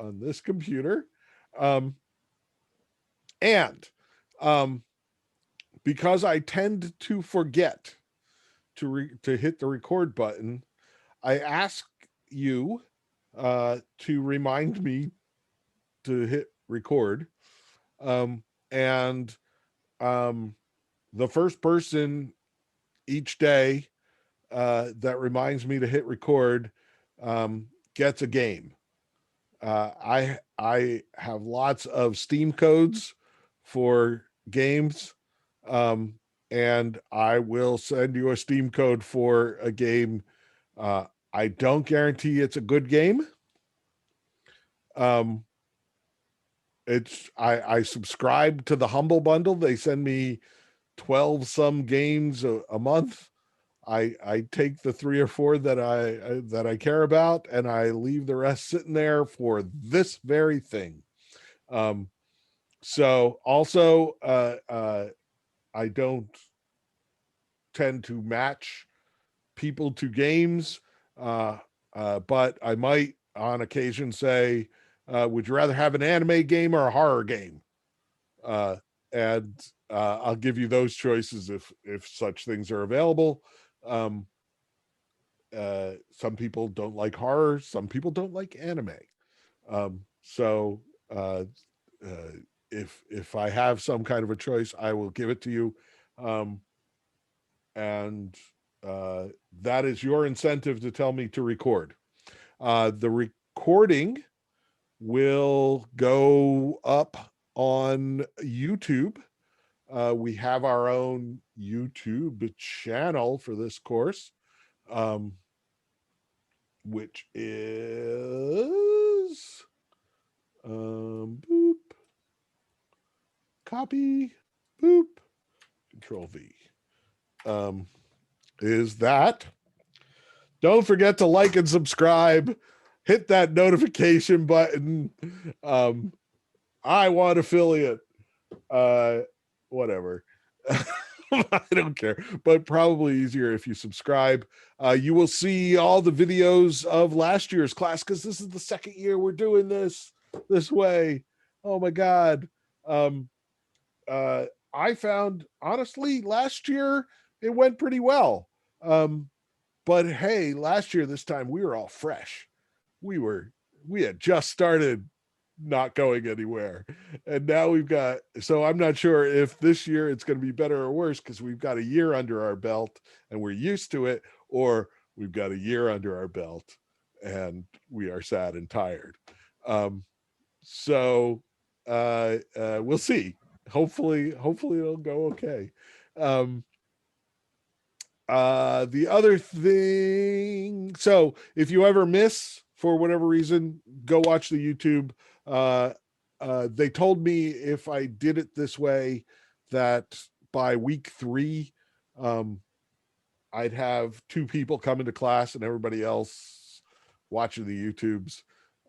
on this computer. Um, and because I tend to forget to hit the record button, I ask you to remind me to hit record. And um, the first person each day that reminds me to hit record gets a game. I have lots of Steam codes for games, um, and I will send you a Steam code for a game. Uh, I don't guarantee it's a good game. Um, I subscribe to the Humble Bundle. They send me 12 some games a month. I take the 3 or 4 that I care about, and I leave the rest sitting there for this very thing. Um, so also, I don't tend to match people to games, uh, but I might on occasion say, "Would you rather have an anime game or a horror game?" Uh, and I'll give you those choices if such things are available. Um, some people don't like horror, some people don't like anime. So uh, uh, if I have some kind of a choice, I will give it to you. Um, and uh, that is your incentive to tell me to record. The recording will go up on YouTube. We have our own YouTube channel for this course, um, which is boop, copy, boop, control V. Um, is that. Don't forget to like and subscribe. Hit that notification button. Um, I want affiliate. Uh, Whatever. I don't care, but probably easier if you subscribe. You will see all the videos of last year's class because this is the second year we're doing this way. Oh my God. Um, I found honestly last year it went pretty well. Um, but hey, last year this time we were all fresh. We had just started not going anywhere. And now we've got, so I'm not sure if this year it's going to be better or worse because we've got a year under our belt and we're used to it, or we've got a year under our belt and we are sad and tired. Um, so we'll see. Hopefully it'll go okay. Um, the other thing, so if you ever miss for whatever reason, go watch the YouTube. Uh, they told me if I did it this way, that by week 3, um, I'd have 2 people come into class and everybody else watching the YouTubes.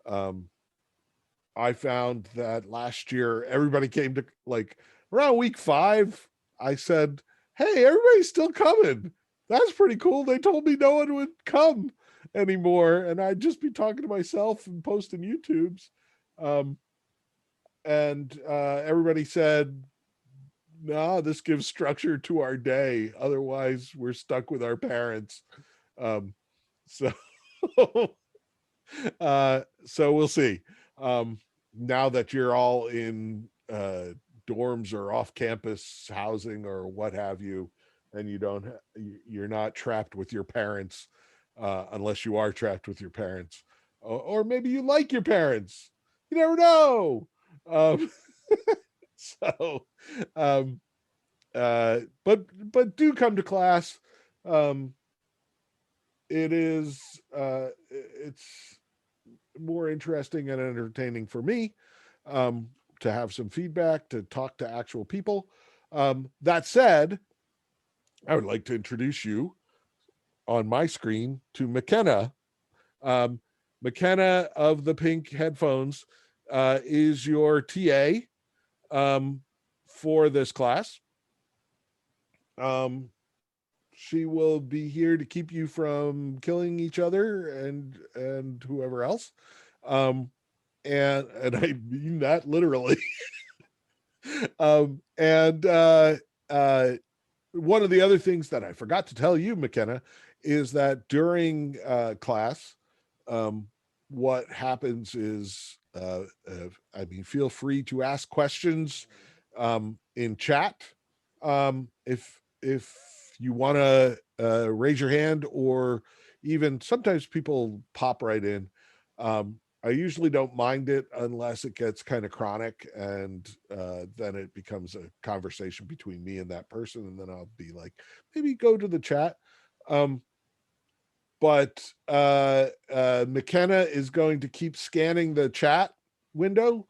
Um, I found that last year everybody came to like around week 5. I said, "Hey, everybody's still coming. That's pretty cool." They told me no one would come anymore, and I'd just be talking to myself and posting YouTubes. Um, and everybody said, "No, this gives structure to our day. Otherwise, we're stuck with our parents." Um, so so we'll see. Um, Now that you're all in dorms or off campus housing or what have you, and you're not trapped with your parents, unless you are trapped with your parents, or maybe you like your parents. You never know. Um, so, um, but do come to class. Um, it's more interesting and entertaining for me, um, to have some feedback, to talk to actual people. That said, I would like to introduce you on my screen to McKenna. Um, McKenna of the pink headphones is your TA um, for this class. Um, she will be here to keep you from killing each other and whoever else. Um, and I mean that literally. And one of the other things that I forgot to tell you, McKenna, is that during class, um, what happens is, I mean, feel free to ask questions in chat. If you want to raise your hand, or even sometimes people pop right in. I usually don't mind it unless it gets kind of chronic, and then it becomes a conversation between me and that person, and then I'll be like, maybe go to the chat. Um, but McKenna is going to keep scanning the chat window,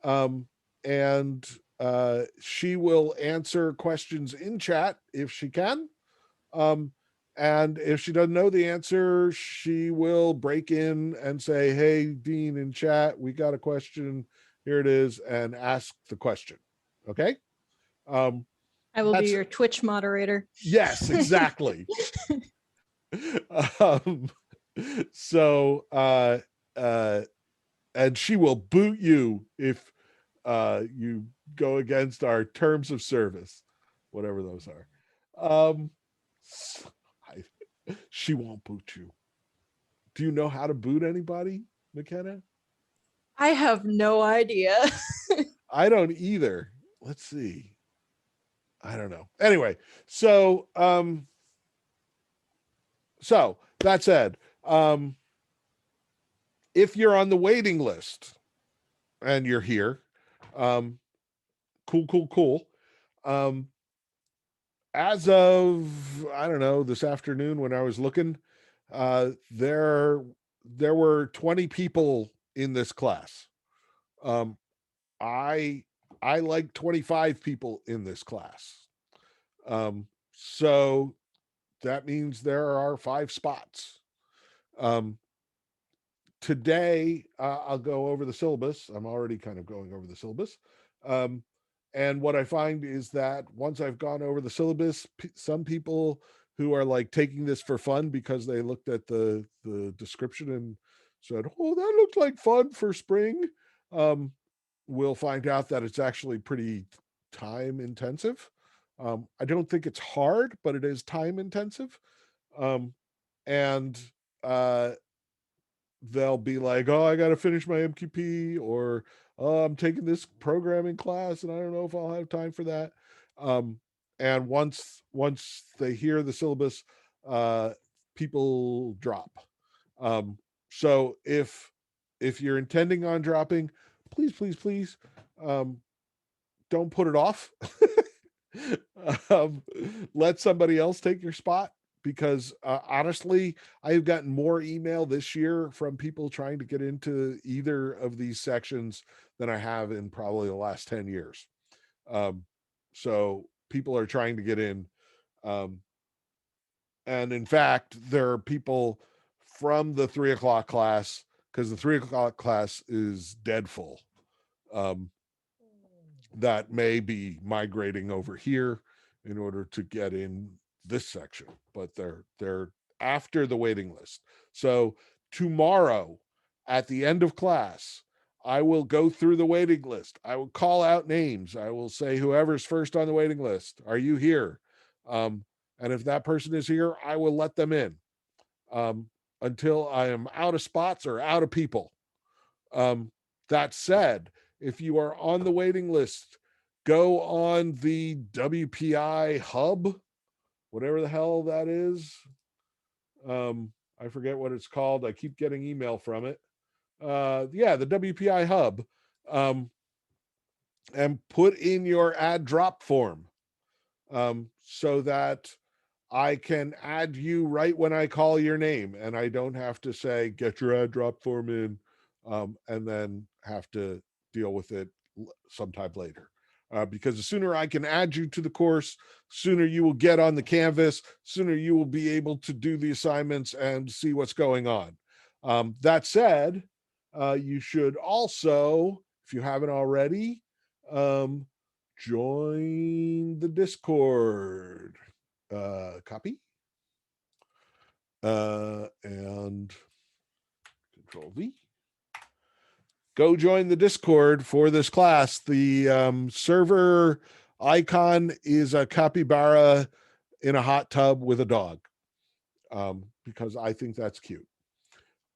um, and she will answer questions in chat if she can. Um, and if she doesn't know the answer, she will break in and say, "Hey, Dean, in chat, we got a question. Here it is," and ask the question. Okay. Um, I will be that's your Twitch moderator. yes, exactly. um, so, and she will boot you if you go against our terms of service, whatever those are. She won't boot you. Do you know how to boot anybody, McKenna? I have no idea. I don't either. Let's see. I don't know. Anyway, so so that said, if you're on the waiting list and you're here, um, cool. Um, as of, I don't know, this afternoon when I was looking, there were 20 people in this class. Um, I I like 25 people in this class. So that means there are 5 spots. Um, Today, I'll go over the syllabus. I'm already kind of going over the syllabus. Um, and what I find is that once I've gone over the syllabus, some people who are like taking this for fun because they looked at the description and said, "Oh, that looked like fun for spring," um, will find out that it's actually pretty time intensive. I don't think it's hard, but it is time intensive. Um, and uh, they'll be like, "Oh, I got to finish my MQP," or, "Oh, I'm taking this programming class and I don't know if I'll have time for that." Um, and once they hear the syllabus, uh, people drop. Um, so if you're intending on dropping, please, um, don't put it off. um, let somebody else take your spot, because honestly, I've gotten more email this year from people trying to get into either of these sections than I have in probably the last 10 years. Um, so people are trying to get in. Um, and in fact, there are people from the 3 o'clock class, because the 3 o'clock class is dead full. Um, that may be migrating over here in order to get in this section, but they're after the waiting list. So tomorrow at the end of class, I will go through the waiting list. I will call out names. I will say, whoever's first on the waiting list, are you here? And if that person is here, I will let them in until I am out of spots or out of people. That said, if you are on the waiting list, go on the WPI hub, whatever the hell that is. I forget what it's called. I keep getting email from it. Yeah, the WPI hub. And put in your add drop form, so that I can add you right when I call your name, and I don't have to say, "Get your add drop form in," and then have to deal with it sometime later. Because the sooner I can add you to the course, sooner you will get on the canvas, sooner you will be able to do the assignments and see what's going on. That said, you should also, if you haven't already, join the Discord. Copy, and Control V. go join the Discord for this class. The server icon is a capybara in a hot tub with a dog, because I think that's cute.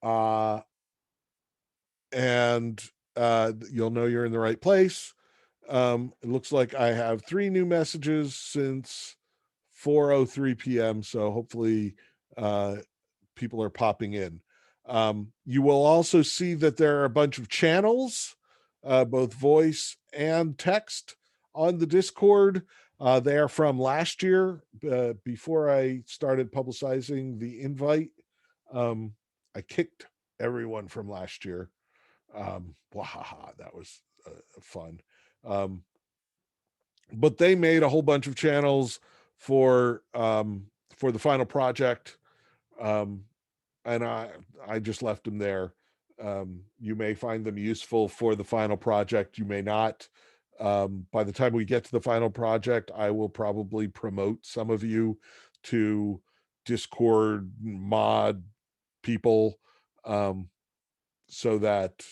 And you'll know you're in the right place. It looks like I have 3 new messages since 4:03 p.m. So hopefully people are popping in. You will also see that there are a bunch of channels, both voice and text, on the Discord. They are from last year, before I started publicizing the invite. I kicked everyone from last year. That was fun. But they made a whole bunch of channels for the final project, and I just left them there. You may find them useful for the final project, you may not. By the time we get to the final project, I will probably promote some of you to Discord mod people, so that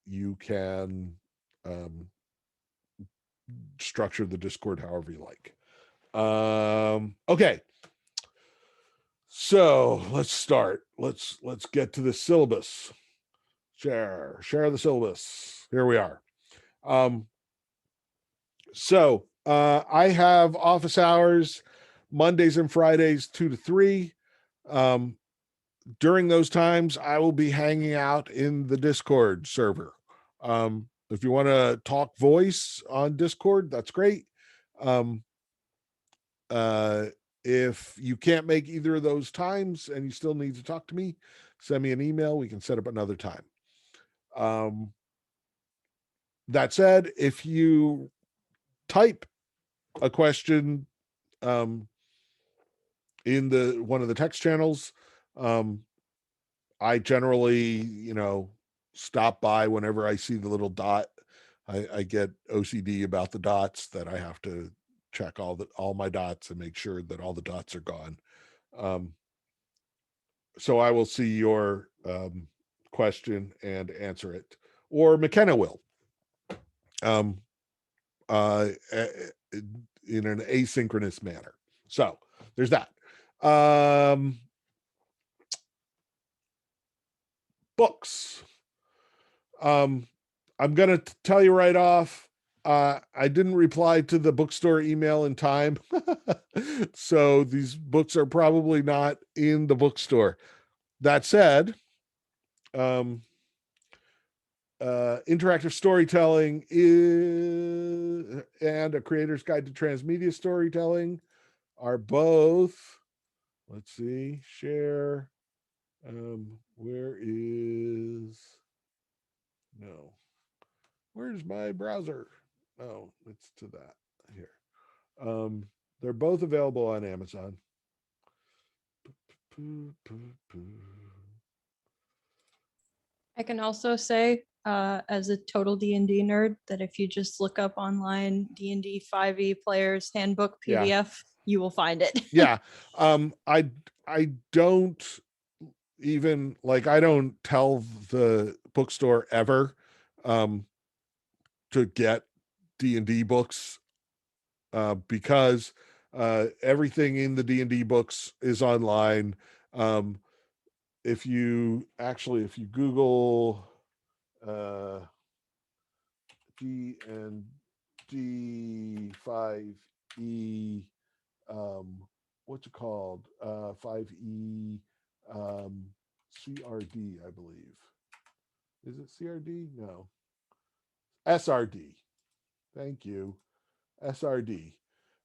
you can structure the Discord however you like. Okay, so let's start. Let's get to the syllabus. Share the syllabus. Here we are. So I have office hours Mondays and Fridays 2 to 3. During those times, I will be hanging out in the Discord server. If you want to talk voice on Discord, that's great. If you can't make either of those times and you still need to talk to me, send me an email. We can set up another time. That said, if you type a question in one of the text channels, I generally, stop by whenever I see the little dot. I get OCD about the dots, that I have to check all my dots and make sure that all the dots are gone. So I will see your question and answer it, or McKenna will, in an asynchronous manner. So there's that. Books. I'm going to tell you right off, I didn't reply to the bookstore email in time. So these books are probably not in the bookstore. That said, interactive storytelling and A Creator's Guide to Transmedia Storytelling are both, let's see, share. Where's my browser? Oh, it's to that here. They're both available on Amazon. I can also say, as a total D&D nerd, that if you just look up online D&D 5e Players Handbook PDF, you will find it. Yeah. I don't even, I don't tell the bookstore ever to get D&D books, because everything in the D&D books is online. If you Google D&D 5e, what's it called? 5e CRD, I believe. Is it CRD? No. SRD. Thank you. SRD.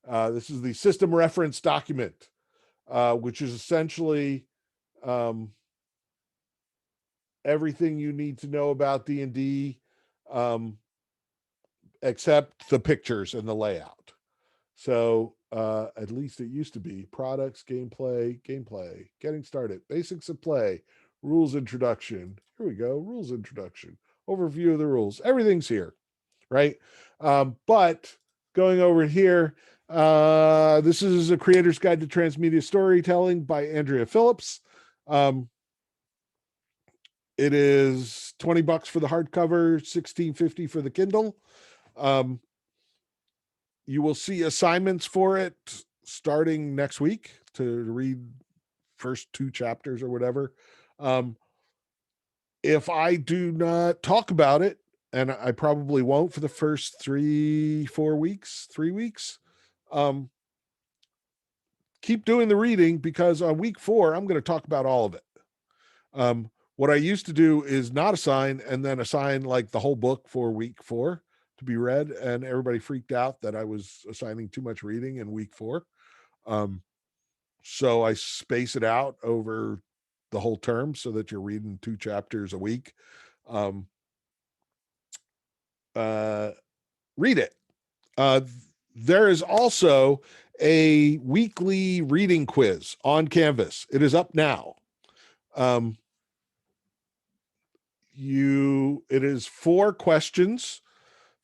This is the system reference document, which is essentially everything you need to know about D&D, except the pictures and the layout. So at least it used to be products, gameplay, getting started, basics of play, rules introduction. Here we go. Rules introduction, overview of the rules. Everything's here, right? But going over here, this is A Creator's Guide to Transmedia Storytelling by Andrea Phillips. It is $20 for the hardcover, $16.50 for the Kindle. You will see assignments for it starting next week to read first 2 chapters or whatever. If I do not talk about it, and I probably won't for the first 3 weeks, keep doing the reading, because on week 4 I'm going to talk about all of it. What I used to do is not assign, and then assign like the whole book for week 4 to be read, and everybody freaked out that I was assigning too much reading in week 4. So I space it out over the whole term so that you're reading 2 chapters a week. Read it. There is also a weekly reading quiz on Canvas. It is up now. It is 4 questions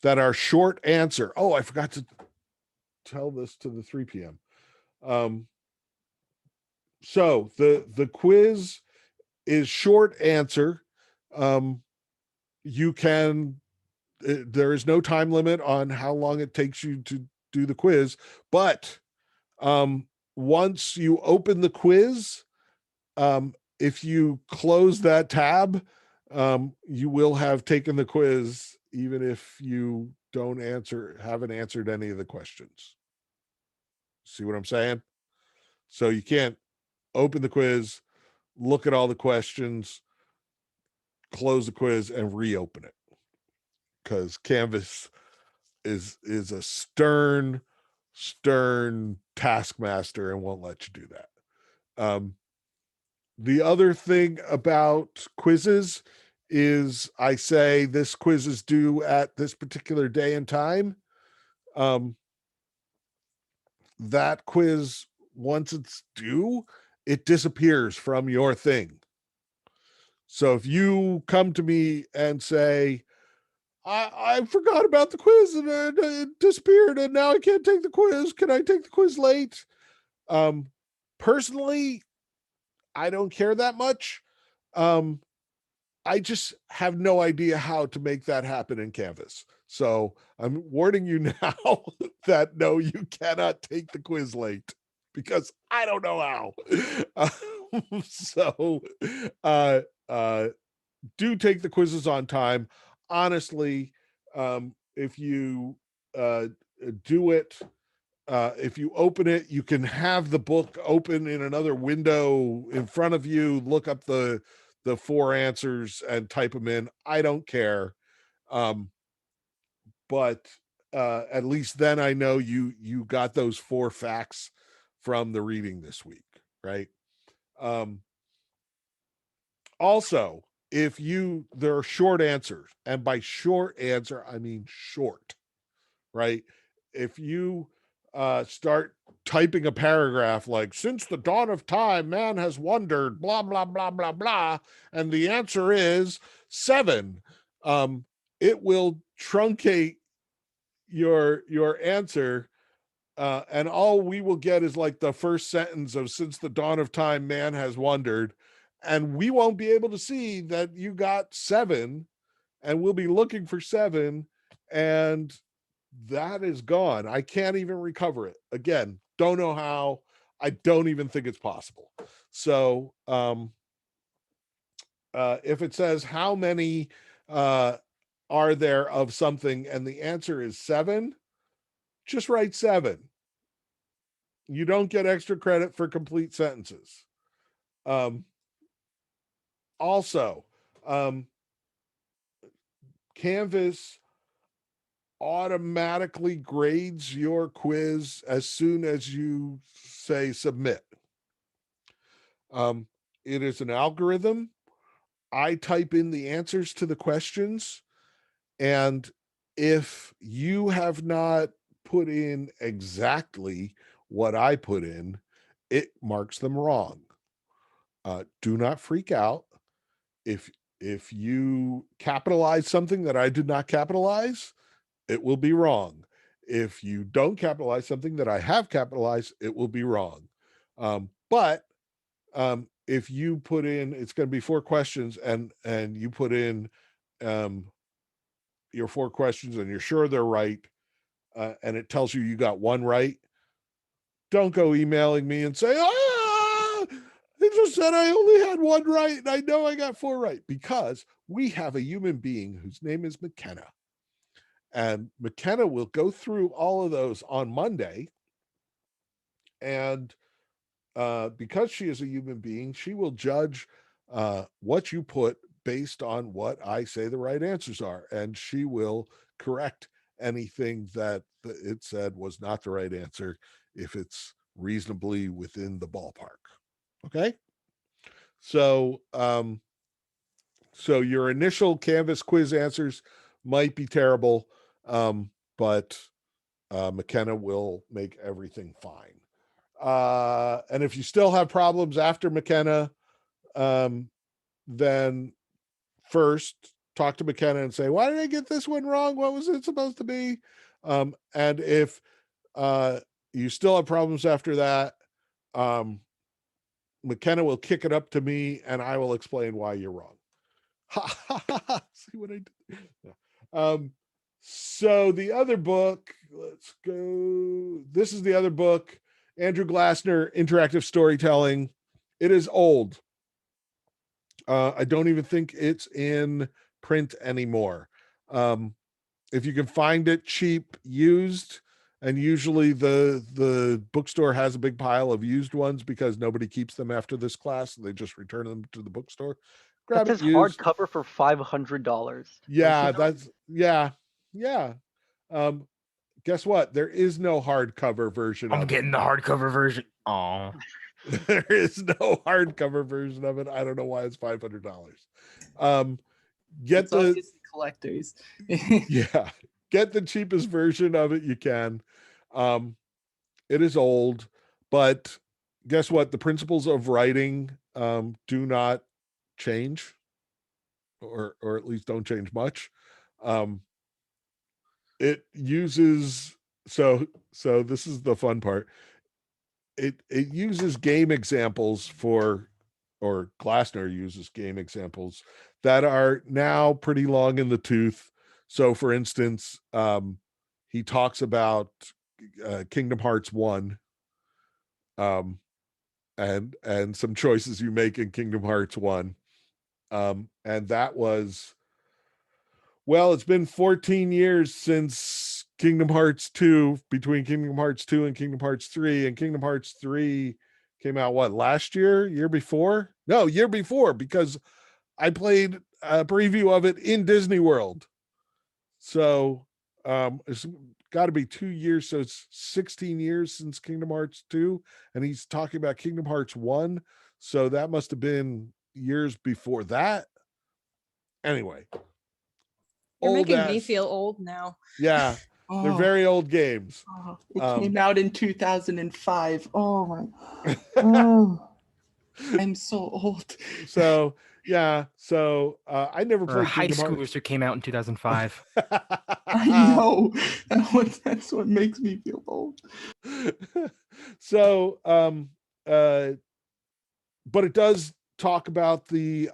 that are short answer. Oh, I forgot to tell this to the 3 p.m. So the quiz is short answer. You can, there is no time limit on how long it takes you to do the quiz, but once you open the quiz, if you close that tab, you will have taken the quiz, even if you haven't answered any of the questions. See what I'm saying? So you can't open the quiz, look at all the questions, close the quiz, and reopen it, because Canvas is a stern taskmaster and won't let you do that. The other thing about quizzes is I say this quiz is due at this particular day and time. That quiz, once it's due, it disappears from your thing. So if you come to me and say, I forgot about the quiz and it disappeared and now I can't take the quiz, can I take the quiz late? Personally, I don't care that much. I just have no idea how to make that happen in Canvas. So I'm warning you now that no, you cannot take the quiz late, because I don't know how. So do take the quizzes on time. Honestly, if you do it, if you open it, you can have the book open in another window in front of you, look up the 4 answers and type them in. I don't care. But at least then I know you got those 4 facts from the reading this week, right? Also, if there are short answers, and by short answer I mean short, right? If you start typing a paragraph like, since the dawn of time man has wondered blah blah blah blah blah, and the answer is 7, it will truncate your answer, and all we will get is like the first sentence of, since the dawn of time man has wondered, and we won't be able to see that you got 7, and we'll be looking for 7, and that is gone. I can't even recover it. Again, don't know how. I don't even think it's possible. So if it says how many are there of something and the answer is 7, just write 7. You don't get extra credit for complete sentences. Also, Canvas automatically grades your quiz as soon as you say submit. It is an algorithm. I type in the answers to the questions, and if you have not put in exactly what I put in, it marks them wrong. Do not freak out. If you capitalize something that I did not capitalize, it will be wrong. If you don't capitalize something that I have capitalized, it will be wrong. But if you put in, it's going to be 4 questions, and you put in your 4 questions and you're sure they're right, and it tells you got 1 right, don't go emailing me and say, it just said I only had 1 right and I know I got 4 right, because we have a human being whose name is McKenna. And McKenna will go through all of those on Monday. And because she is a human being, she will judge what you put based on what I say the right answers are. And she will correct anything that it said was not the right answer if it's reasonably within the ballpark. Okay. So, so your initial Canvas quiz answers might be terrible, but McKenna will make everything fine. And if you still have problems after McKenna, then first talk to McKenna and say, why did I get this one wrong? What was it supposed to be? And if you still have problems after that, McKenna will kick it up to me and I will explain why you're wrong. See what I did? Yeah. So the other book, let's go. This is the other book, Andrew Glassner, Interactive Storytelling. It is old. I don't even think it's in print anymore. If you can find it cheap, used, and usually the bookstore has a big pile of used ones because nobody keeps them after this class. They just return them to the bookstore. Grab That's it his used. hardcover for $500. Yeah, that's yeah. Guess what? There is no hardcover version I'm of getting the hardcover version. Oh, it. There is no hardcover version of it. I don't know why it's $500. Get It's the obviously collectors. yeah, get the cheapest version of it you can. It is old, but guess what? The principles of writing do not change, or at least don't change much. It uses so this is the fun part. It uses game examples for, or Glassner uses game examples that are now pretty long in the tooth. So for instance, he talks about Kingdom Hearts 1, and some choices you make in Kingdom Hearts 1. And that was, well, it's been 14 years since Kingdom Hearts 2, between Kingdom Hearts 2 and Kingdom Hearts 3. And Kingdom Hearts 3 came out, what, last year? Year before? No, year before, because I played a preview of it in Disney World. So it's got to be 2 years. So it's 16 years since Kingdom Hearts 2. And he's talking about Kingdom Hearts 1. So that must have been years before that. Anyway. You're making me ass, feel old now. yeah, they're Oh, very old games. it came out in 2005. Oh my. I'm so old. So yeah, so I never for played high Kingdom Hearts. schoolers who came out in 2005. I know. That's what makes me feel old. So but it does talk about the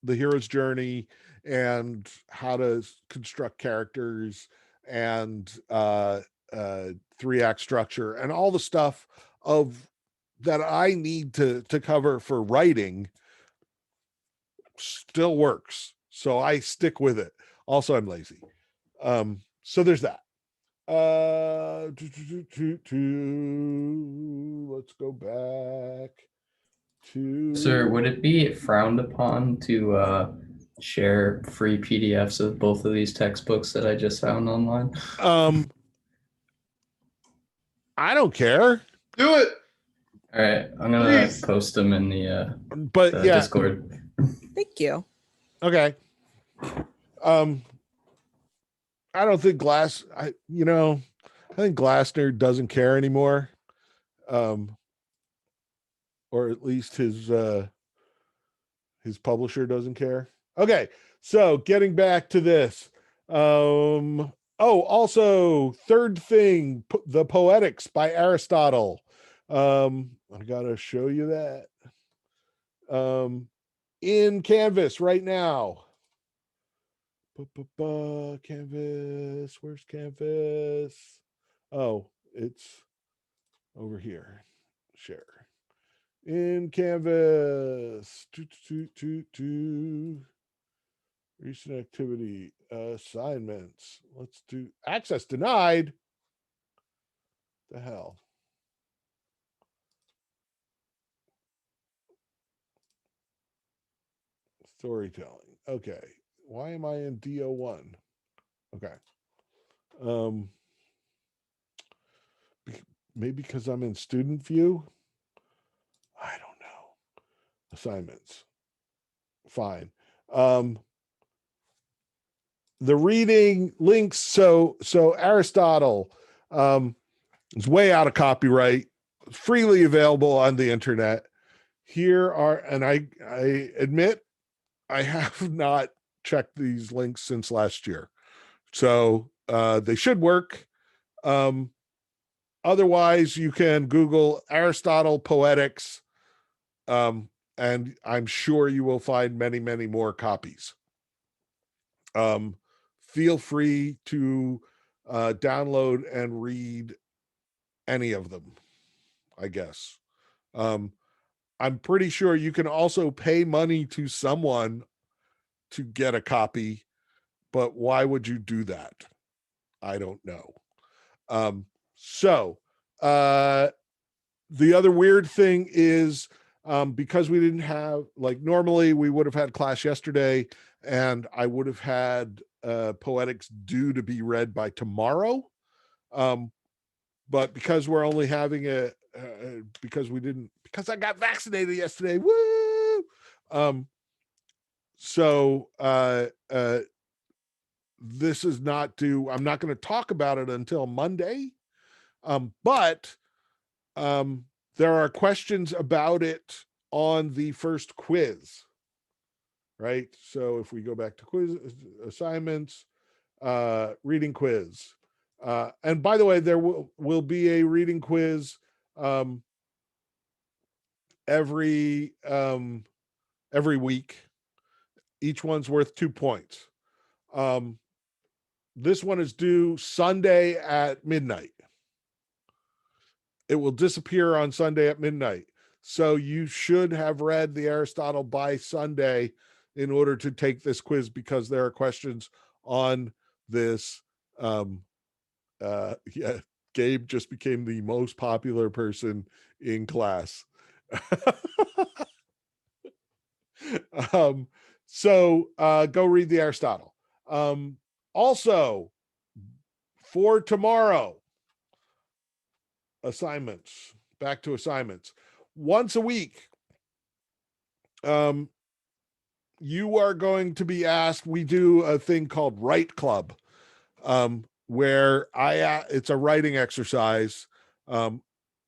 hero's journey and how to construct characters and 3-act structure and all the stuff of that I need to cover for writing. Still works, so I stick with it. Also, I'm lazy. So there's that. Let's go back to, Sir, would it be frowned upon to share free PDFs of both of these textbooks that I just found online? I don't care. Do it. All right, I'm gonna Please. post them in the But yeah, Discord. Thank you. okay. I don't think I think Glassner doesn't care anymore. Or at least his publisher doesn't care. Okay, so getting back to this. Also, third thing, The Poetics by Aristotle. I gotta show you that. In Canvas right now. Canvas, where's Canvas? Oh, it's over here. Share. In Canvas. Recent activity, assignments. Let's do access denied. The hell. Storytelling. Okay. Why am I in DO1? Okay. Maybe because I'm in student view. I don't know. Assignments. Fine. The reading links. So Aristotle is way out of copyright, freely available on the internet. Here are, and I admit I have not checked these links since last year. So they should work. Otherwise, you can Google Aristotle Poetics, and I'm sure you will find many, many more copies. Feel free to download and read any of them, I guess. I'm pretty sure you can also pay money to someone to get a copy, but why would you do that? I don't know. The other weird thing is, because we didn't have, like, normally we would have had class yesterday and I would have had poetics due to be read by tomorrow. But because we're only having because I got vaccinated yesterday. Woo! This is not due. I'm not going to talk about it until Monday. But there are questions about it on the first quiz, right? So if we go back to quiz assignments, reading quiz, and by the way, there will be a reading quiz every week. Each one's worth 2 points. This one is due Sunday at midnight. It will disappear on Sunday at midnight. So you should have read the Aristotle by Sunday in order to take this quiz, because there are questions on this. Gabe just became the most popular person in class. So go read the Aristotle. Also, for tomorrow, assignments. Back to assignments. Once a week, you are going to be asked. We do a thing called Write Club, where it's a writing exercise.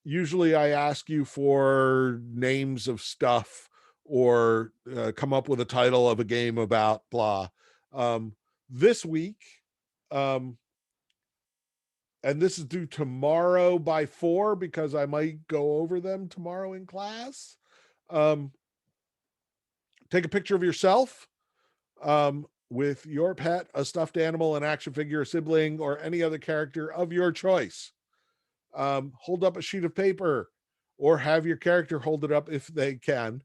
Usually I ask you for names of stuff, or come up with a title of a game about blah. This week, and this is due tomorrow by 4, because I might go over them tomorrow in class. Take a picture of yourself with your pet, a stuffed animal, an action figure, a sibling, or any other character of your choice. Hold up a sheet of paper, or have your character hold it up if they can,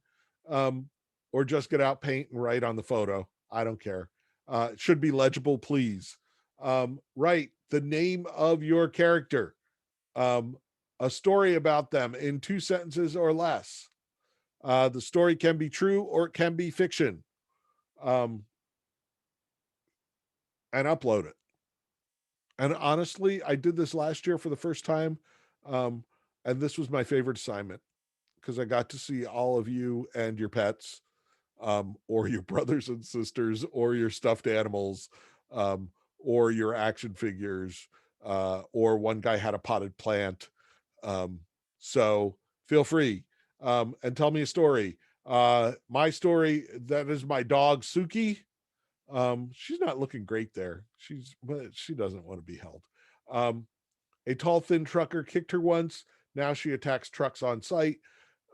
or just get out paint and write on the photo. I don't care. It should be legible, please. Write the name of your character, a story about them in 2 sentences or less. The story can be true or it can be fiction, and upload it. And honestly, I did this last year for the first time, and this was my favorite assignment, because I got to see all of you and your pets, or your brothers and sisters, or your stuffed animals, or your action figures, or one guy had a potted plant. So feel free, and tell me a story. My story, that is my dog Suki. She's not looking great there. But she doesn't want to be held. A tall, thin trucker kicked her once, Now she attacks trucks on site.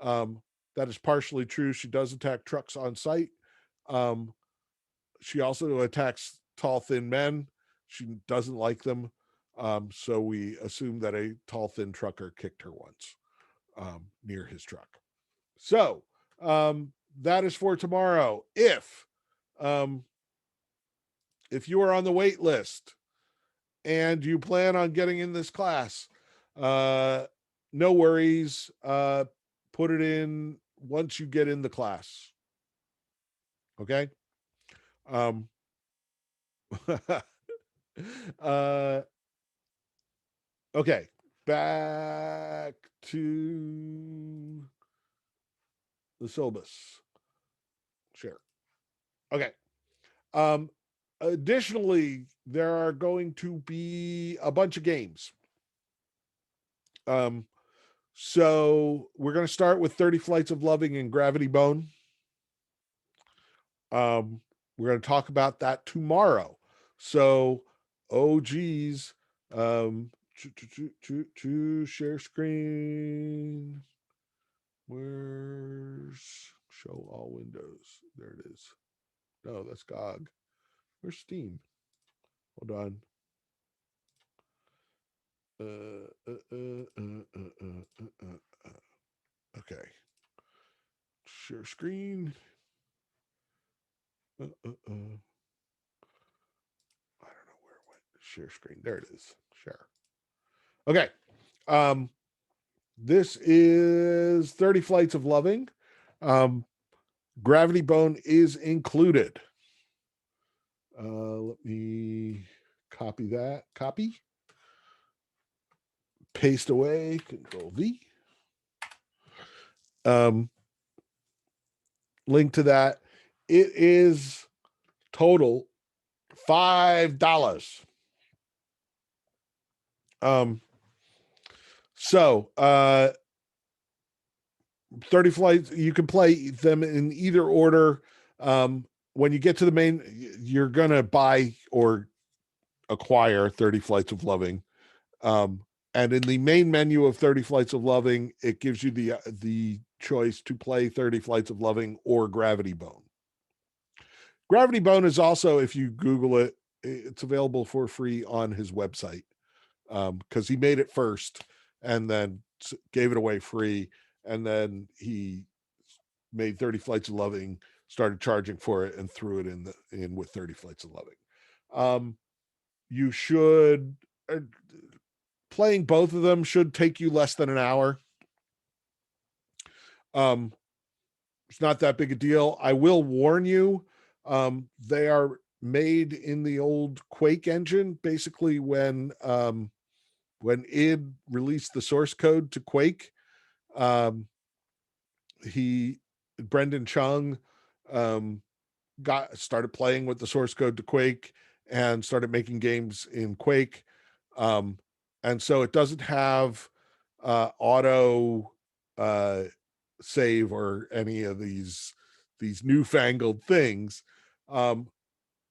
That is partially true. She does attack trucks on site. She also attacks tall, thin men. She doesn't like them. So we assume that a tall, thin trucker kicked her once near his truck. So that is for tomorrow. If you are on the wait list and you plan on getting in this class, no worries. Put it in once you get in the class. Okay. Okay, back to the syllabus. Share. Okay. Additionally, there are going to be a bunch of games. So we're going to start with 30 Flights of Loving and Gravity Bone. We're going to talk about that tomorrow. So, oh geez, to share screen. Where's show all windows? There it is. No, that's GOG. Where's Steam? Hold on. Okay. Share screen. I don't know where it went. Share screen. There it is. Share. Okay. This is 30 Flights of Loving. Gravity Bone is included. Let me copy that. Copy. Paste away. Control V. Link to that. It is total $5. So 30 Flights, you can play them in either order. When you get to the main, you're gonna buy or acquire 30 Flights of Loving. And in the main menu of 30 Flights of Loving, it gives you the choice to play 30 Flights of Loving or Gravity Bone. Gravity Bone is also, if you Google it, it's available for free on his website, because he made it first and then gave it away free. And then he made 30 Flights of Loving, started charging for it, and threw it in with 30 Flights of Loving. You should... playing both of them should take you less than an hour. It's not that big a deal. I will warn you, they are made in the old Quake engine. Basically, when id released the source code to Quake, Brendan Chung started playing with the source code to Quake and started making games in Quake. And so it doesn't have auto save or any of these newfangled things.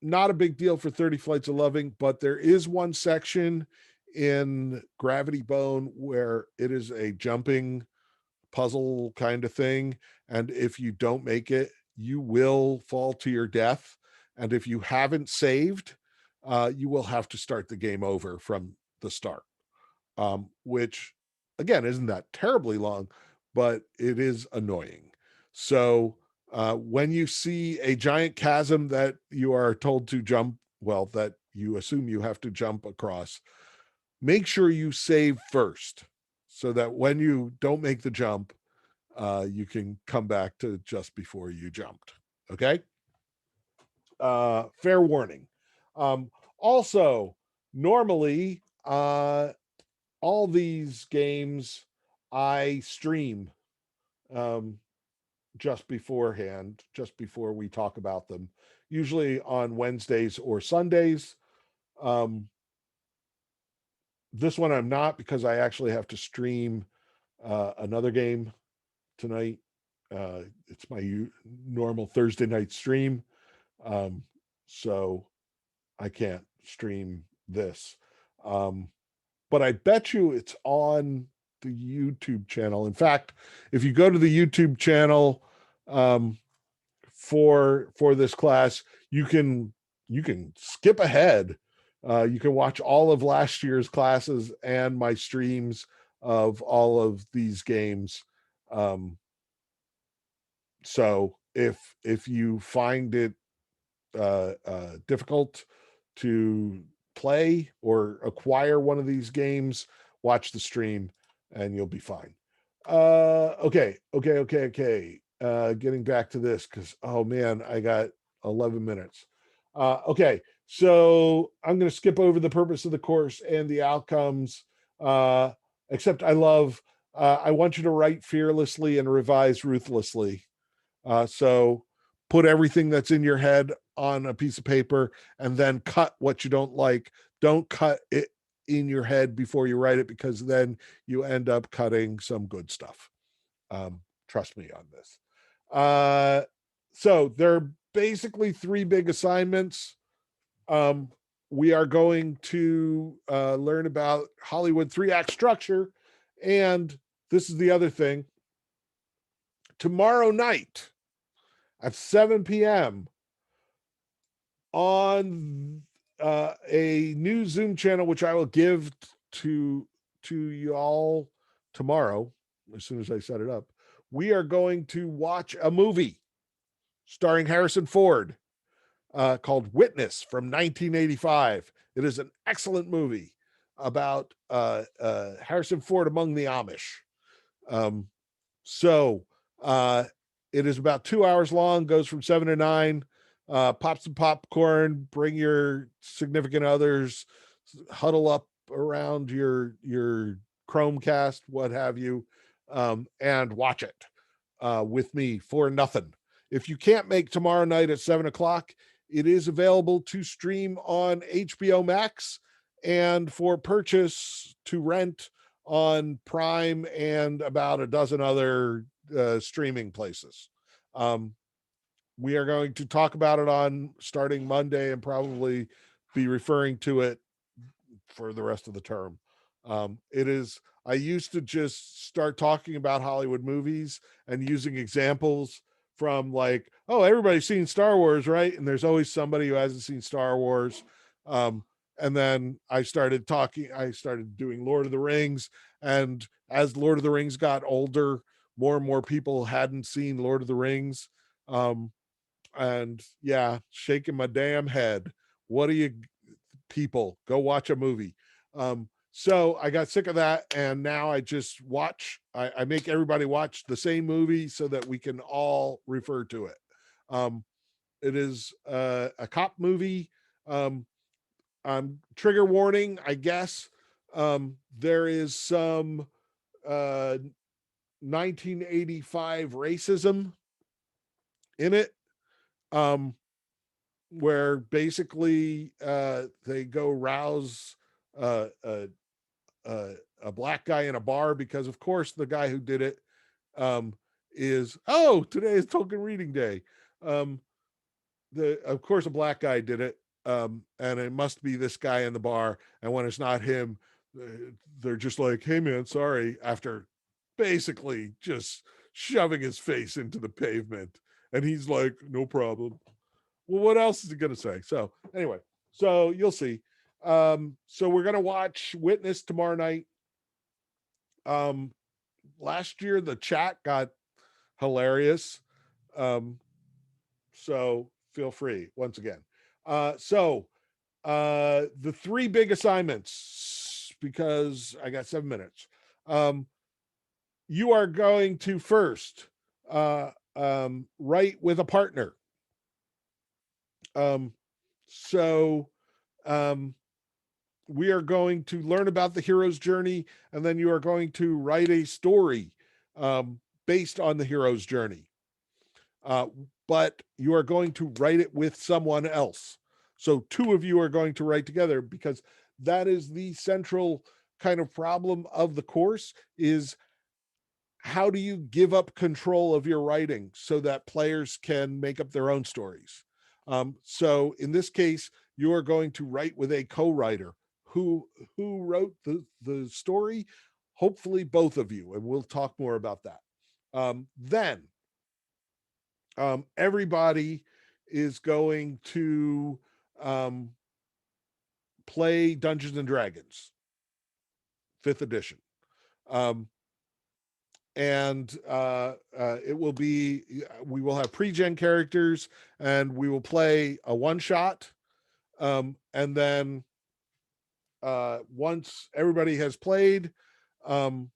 Not a big deal for 30 Flights of Loving, but there is one section in Gravity Bone where it is a jumping puzzle kind of thing. And if you don't make it, you will fall to your death. And if you haven't saved, you will have to start the game over from the start. Which again isn't that terribly long, but it is annoying. So when you see a giant chasm that you are told to jump, well, that you assume you have to jump across, make sure you save first so that when you don't make the jump, you can come back to just before you jumped. Okay. Fair warning. Also, normally, all these games I stream just beforehand, just before we talk about them, usually on Wednesdays or Sundays. This one I'm not, because I actually have to stream another game tonight. It's my normal Thursday night stream. So I can't stream this. But I bet you it's on the YouTube channel. In fact, if you go to the YouTube channel for this class, you can skip ahead. You can watch all of last year's classes and my streams of all of these games. So if you find it difficult to play or acquire one of these games, watch the stream and you'll be fine. Okay. Getting back to this, because oh man, I got 11 minutes. Okay, so I'm going to skip over the purpose of the course and the outcomes, except I want you to write fearlessly and revise ruthlessly. So put everything that's in your head on a piece of paper and then cut what you don't like. Don't cut it in your head before you write it, because then you end up cutting some good stuff. Trust me on this. So there are basically 3 big assignments. We are going to learn about Hollywood 3-act structure. And this is the other thing. Tomorrow night at 7 p.m. on a new Zoom channel, which I will give to you all tomorrow, as soon as I set it up, we are going to watch a movie starring Harrison Ford called Witness from 1985. It is an excellent movie about Harrison Ford among the Amish. It is about 2 hours long, goes from 7 to 9. Pop some popcorn, bring your significant others, huddle up around your Chromecast, what have you, and watch it with me for nothing. If you can't make tomorrow night at 7 o'clock, it is available to stream on HBO Max and for purchase to rent on Prime and about a dozen other streaming places. We are going to talk about it on starting Monday and be referring to it for the rest of the term. I used to just start talking about Hollywood movies and using examples from like, oh, everybody's seen Star Wars, right? And there's always somebody who hasn't seen Star Wars. And then I started doing Lord of the Rings. And as Lord of the Rings got older, more and more people hadn't seen Lord of the Rings. And yeah, shaking my damn head. What do you people go watch a movie? So I got sick of that, and now I just watch. I make everybody watch the same movie so that we can all refer to it. It is a cop movie. Trigger warning, I guess. There is some 1985 racism in it, where basically they go rouse a black guy in a bar because, of course, the guy who did it today is Token Reading Day. Of course, a black guy did it, and it must be this guy in the bar. And when it's not him, they're just like, "Hey, man, sorry." After basically just shoving his face into the pavement, and he's like, "No problem." Well, what else is he going to say? So anyway, so you'll see. So we're going to watch Witness tomorrow night. Last year, the chat got hilarious. So feel free once again. The 3 big assignments, because I got 7 minutes. You are going to first write with a partner. We are going to learn about the hero's journey, and then you are going to write a story based on the hero's journey. But you are going to write it with someone else. So 2 of you are going to write together, because that is the central kind of problem of the course, is how do you give up control of your writing so that players can make up their own stories? So in this case, you are going to write with a co-writer who wrote the story, hopefully both of you, and we'll talk more about that. Then everybody is going to play Dungeons and Dragons 5th edition. And it will be, we will have pre-gen characters, and we will play a one-shot. And then once everybody has played, you're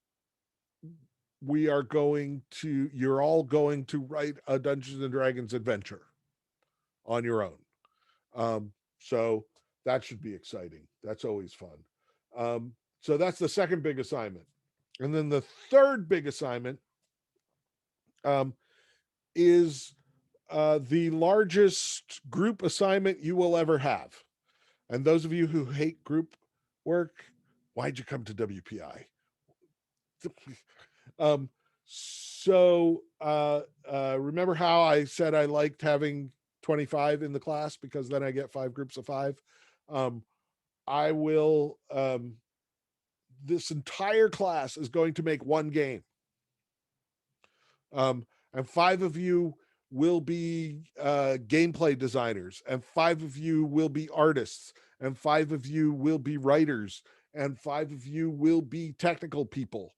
all going to write a Dungeons and Dragons adventure on your own. So that should be exciting. That's always fun. So that's the second big assignment. And then the third big assignment is the largest group assignment you will ever have. And those of you who hate group work, why'd you come to WPI? Remember how I said I liked having 25 in the class because then I get 5 groups of 5? I will, this entire class is going to make one game. And 5 of you will be gameplay designers, and 5 of you will be artists, and 5 of you will be writers, and 5 of you will be technical people.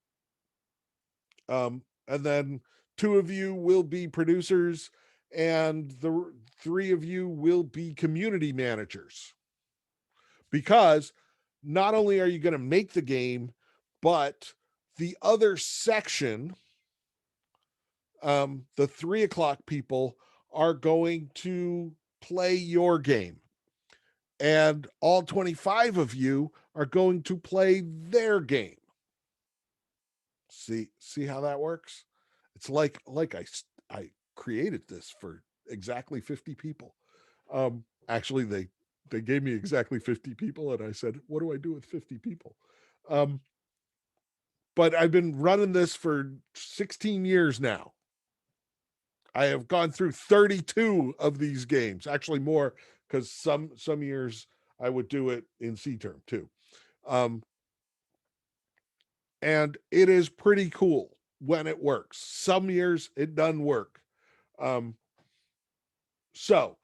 And then 2 of you will be producers, and the 3 of you will be community managers. Because not only are you going to make the game, but the other section, the 3 o'clock people, are going to play your game. And all 25 of you are going to play their game. See how that works? It's like I created this for exactly 50 people. Actually, they gave me exactly 50 people, and I said, what do I do with 50 people? But I've been running this for 16 years now. I have gone through 32 of these games, actually more, because some years I would do it in C term too. And it is pretty cool when it works. Some years it doesn't work. So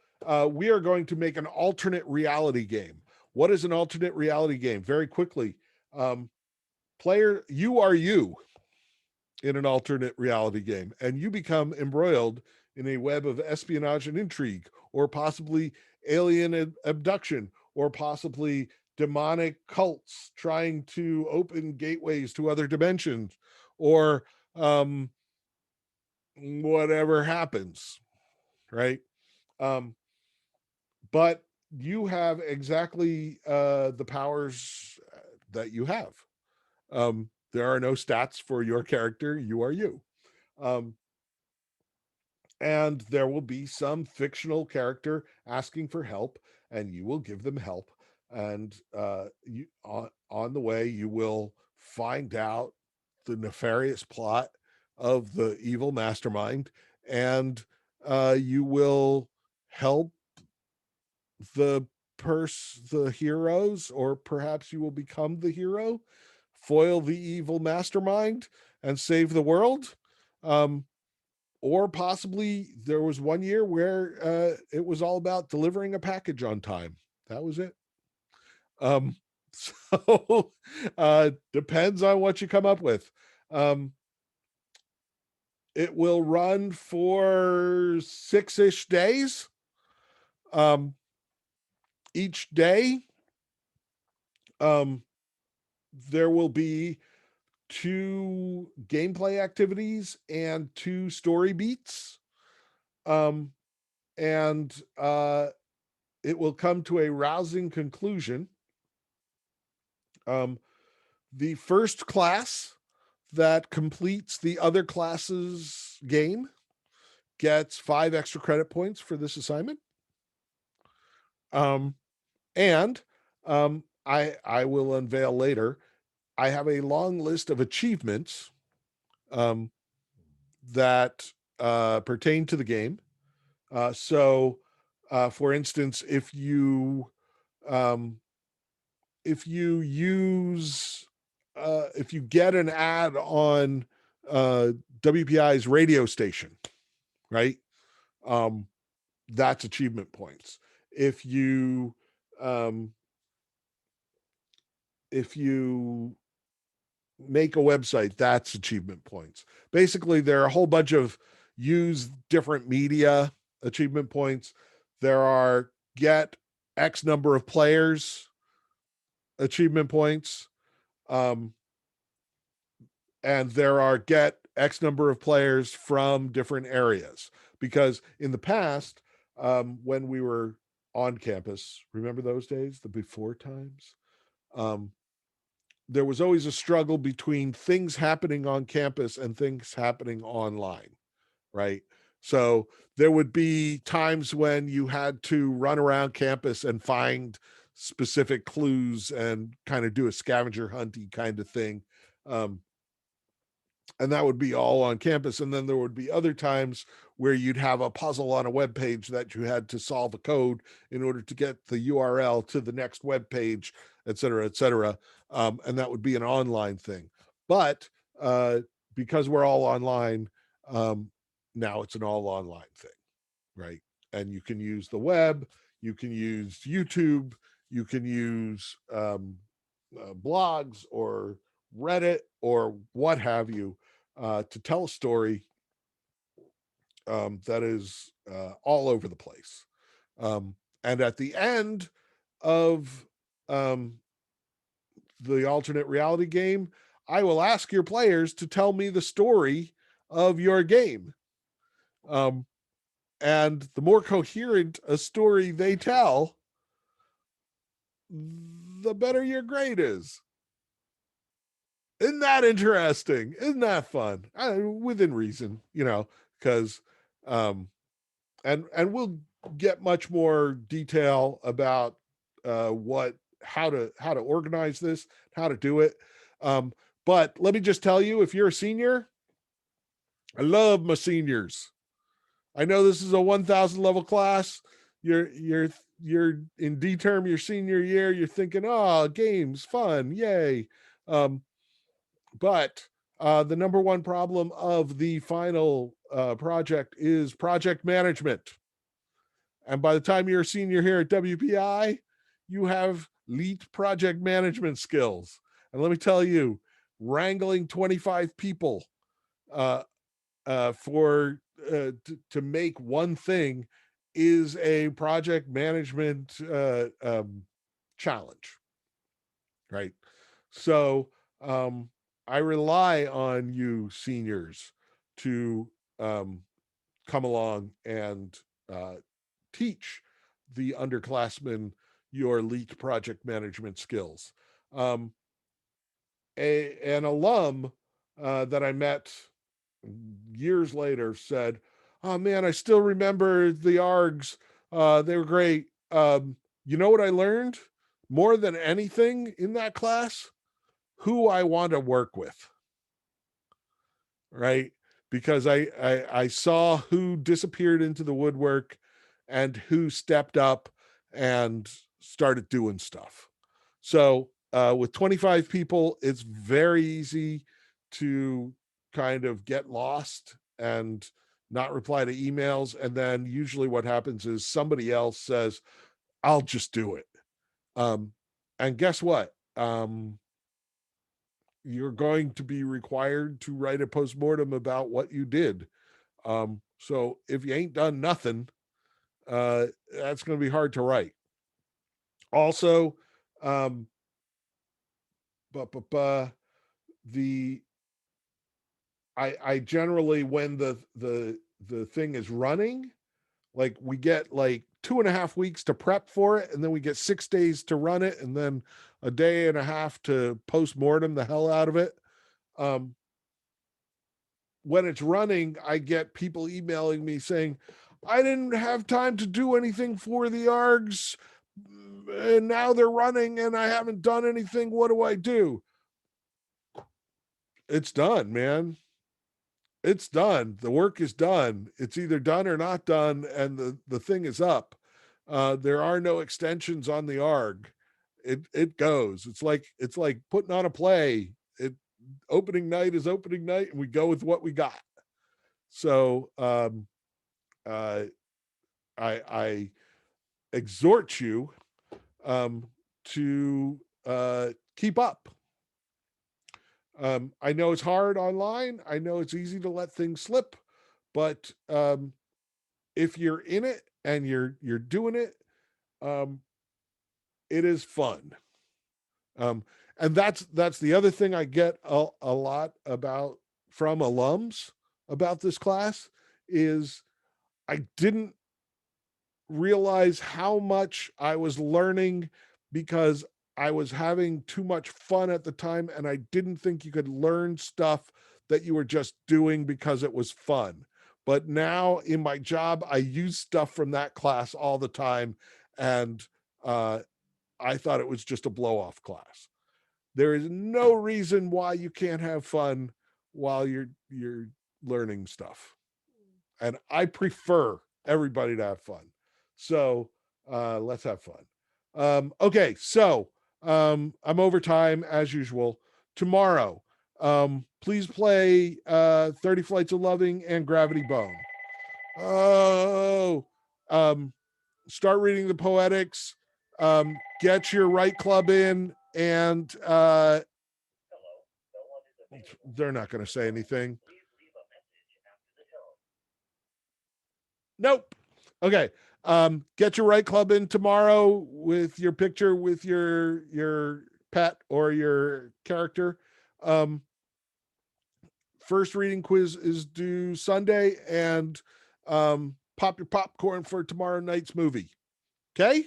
we are going to make an alternate reality game. What is an alternate reality game? Very quickly, player, you are you in an alternate reality game, and you become embroiled in a web of espionage and intrigue, or possibly alien abduction, or possibly demonic cults trying to open gateways to other dimensions, or whatever happens, right? But you have exactly the powers that you have. There are no stats for your character. You are you. And there will be some fictional character asking for help, and you will give them help. And you on the way, you will find out the nefarious plot of the evil mastermind, and you will help the heroes, or perhaps you will become the hero, foil the evil mastermind, and save the world. Or possibly there was one year where it was all about delivering a package on time. That was it. So depends on what you come up with. It will run for 6-ish days. Each day, there will be 2 gameplay activities and 2 story beats. And it will come to a rousing conclusion. The first class that completes the other classes game gets 5 extra credit points for this assignment. And I will unveil later, I have a long list of achievements that pertain to the game. So for instance, if you use if you get an ad on WPI's radio station, right? That's achievement points. If you make a website, that's achievement points. Basically, there are a whole bunch of use different media achievement points. There are get X number of players achievement points. And there are get X number of players from different areas. Because in the past, when we were on campus, remember those days, the before times? There was always a struggle between things happening on campus and things happening online, right? So there would be times when you had to run around campus and find specific clues and kind of do a scavenger hunty kind of thing. And that would be all on campus. And then there would be other times where you'd have a puzzle on a web page that you had to solve a code in order to get the URL to the next web page, et cetera, et cetera. And that would be an online thing. But because we're all online, now it's an all online thing, right? And you can use the web, you can use YouTube, you can use blogs or Reddit or what have you to tell a story that is all over the place. And at the end of the alternate reality game, I will ask your players to tell me the story of your game. And the more coherent a story they tell, the better your grade is. Isn't that interesting? Isn't that fun? Within reason, because and we'll get much more detail about how to organize this, how to do it. But let me just tell you, if you're a senior, I love my seniors. I know this is a 1,000 level class. You're in D term your senior year. You're thinking, oh, games, fun, yay. But the number one problem of the final project is project management. And by the time you're a senior here at WPI, you have elite project management skills. And let me tell you, wrangling 25 people to make one thing is a project management challenge, right? So I rely on you seniors to come along and teach the underclassmen your elite project management skills. An alum that I met years later said, oh man, I still remember the ARGs. They were great. You know what I learned more than anything in that class? Who I want to work with, right? Because I saw who disappeared into the woodwork and who stepped up and started doing stuff. So with 25 people, it's very easy to kind of get lost and not reply to emails. And then usually what happens is somebody else says, I'll just do it. And guess what? You're going to be required to write a postmortem about what you did. So if you ain't done nothing, that's going to be hard to write. Also, I generally, when the thing is running, like we get like 2.5 weeks to prep for it, and then we get 6 days to run it, and then a day and a half to postmortem the hell out of it. When it's running, I get people emailing me saying, I didn't have time to do anything for the ARGs, and now they're running and I haven't done anything. What do I do? It's done, man. It's done. The work is done. It's either done or not done, and the thing is up. There are no extensions on the ARG. It goes. It's like putting on a play. opening night is opening night, and we go with what we got. So I exhort you to keep up. I know it's hard online. I know it's easy to let things slip, but if you're in it and you're doing it, it is fun. And that's the other thing I get a lot about from alums about this class is I didn't realize how much I was learning because I was having too much fun at the time, and I didn't think you could learn stuff that you were just doing because it was fun. But now in my job, I use stuff from that class all the time, and I thought it was just a blow-off class. There is no reason why you can't have fun while you're learning stuff. And I prefer everybody to have fun. So let's have fun. Okay, so I'm over time as usual. Tomorrow, please play 30 Flights of Loving and Gravity Bone. Oh, start reading the poetics. Get your right club in, and they're not going to say anything. Nope. Okay. Get your right club in tomorrow with your picture with your pet or your character. First reading quiz is due Sunday, and pop your popcorn for tomorrow night's movie. Okay?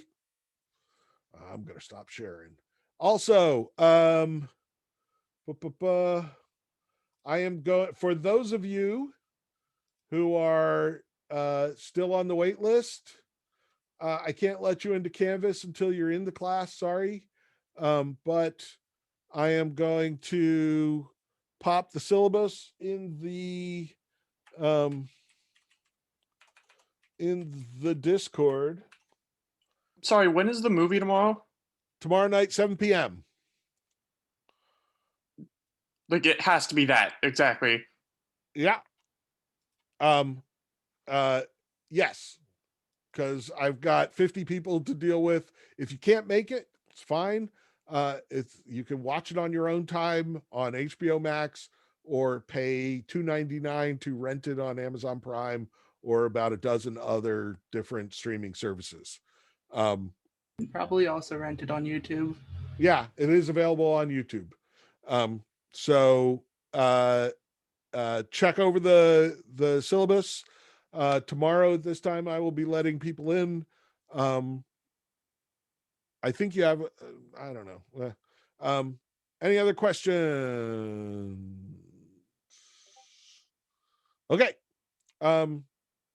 I'm gonna stop sharing. Also, I am going for those of you who are still on the wait list. I can't let you into Canvas until you're in the class. Sorry. But I am going to pop the syllabus in the Discord Sorry, when is the movie tomorrow? tomorrow night, 7 p.m. Like, it has to be that exactly. Yeah. Yes, because I've got 50 people to deal with. If you can't make it, it's fine. It's you can watch it on your own time on HBO Max, or pay $2.99 to rent it on Amazon Prime, or about a dozen other different streaming services. Probably also rented on YouTube. Yeah, it is available on YouTube. So check over the syllabus. Tomorrow at this time, I will be letting people in. I think you have, I don't know. Any other questions? Okay.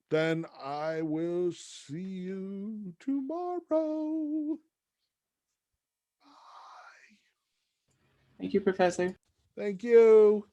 Then I will see you tomorrow. Bye. Thank you, Professor. Thank you.